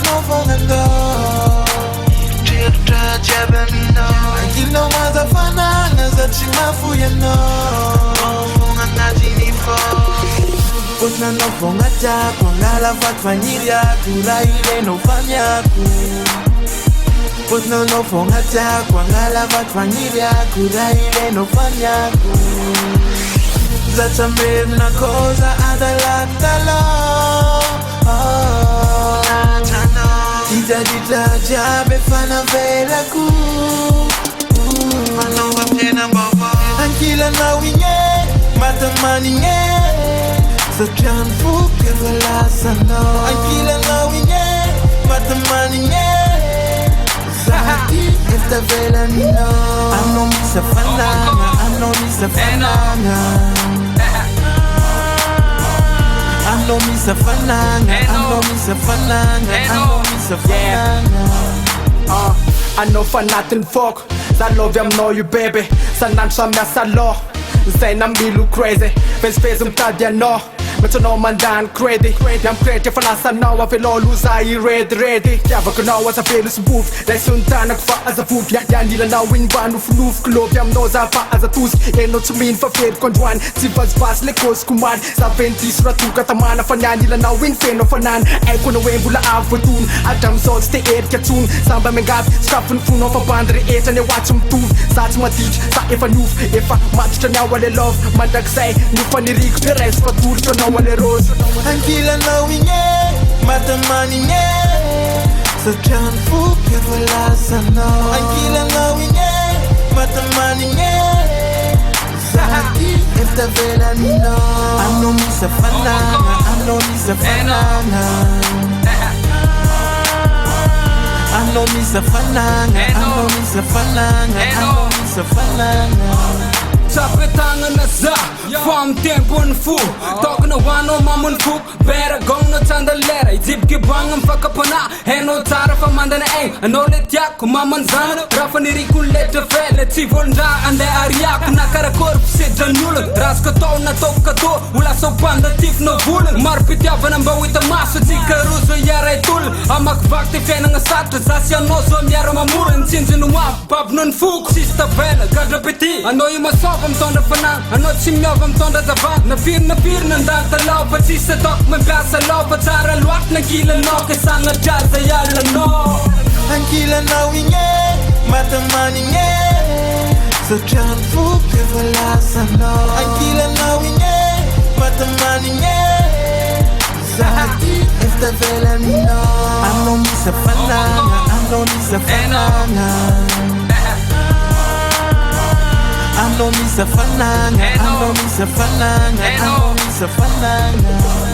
nofongando Tirta jabamino Angilo mazafanana zachimafuyano Nofongana jinifo Putna nofongata Kwangala vatfanyiria Kuraile nofanyaku Putna nofongata Kwangala vatfanyiria Kuraile nofanyaku Zatamir na koza adalatalo Dita jabe fana vela ku Malonga pena baba Ankila na winye Matamani nye Satran fuke wala sano Ankila na winye Matamani nye Zahati esta vela nino Ano misa fananga Ano misa fananga Ano misa fananga Ano misa fananga Ano misa fananga I know for nothing fuck That love I'm know you baby Sanan sa mesa law Say na me look crazy Face mtadia no Meto no man dan crazy I'm crazy for last now I feel all lose I ready Java ko now as I feel is boof Like sunta nagfa as a food Yan nila na win ban of noof Club yam no za fa as a tools Ain't no to mean for fate konjuan Sivas bas lekos kuman Sa 20s ratu katamana Fanyan nila na win fan of fanan Ay ko na wen bula avotun Adam sol stay ed katun Samba mengab Skaffen fun of a bandre et and watch him tooth Sats ma teach Sa if a noof If I match to now wale love Mandag say Noof ani rik The rest for tour to now wale rose Ankila na winye Matamani nye Satran fuke wala sano Ankila na winye Matamani nye Zahati esta vela nino Ano misa fananga Ano misa fananga Ano misa fananga Ano misa fananga Ano misa fananga Sapetangan na za Fam tempo në fu Tokë në wano ma më në fuk Bera gong në candalera I zip ki bangën fa kapana Heno tara fa manda në eng Ano let jak ku ma më në zanë Rafa në riku let të fe Let si vol nda ande arjak Na kara korp si gjanullën Ras këto në tok këto Ula so banda tif në vullën Mar pitjave në mbawit të masë Si këruzo jara i tullën Ama këvak të fe në nga satë Zasja no so mjera ma murën Cinzi në wap Pap në në fuk Si stabele Gardë piti Ano i më sovë më tonë fanan Ano që mjovë më tonë zavan Në firë në ndarë të lopë Si se tok më pjasa lopë Cara luak në kile no Kësa në gjarë jalla no Ankila na winye Matamani nye Satran fuke wala sano Ankila na winye Matamani nye Zahati esta vela nino Ano misa fananga Ano misa fananga Ano misa fananga Ano misa fananga Ano misa fananga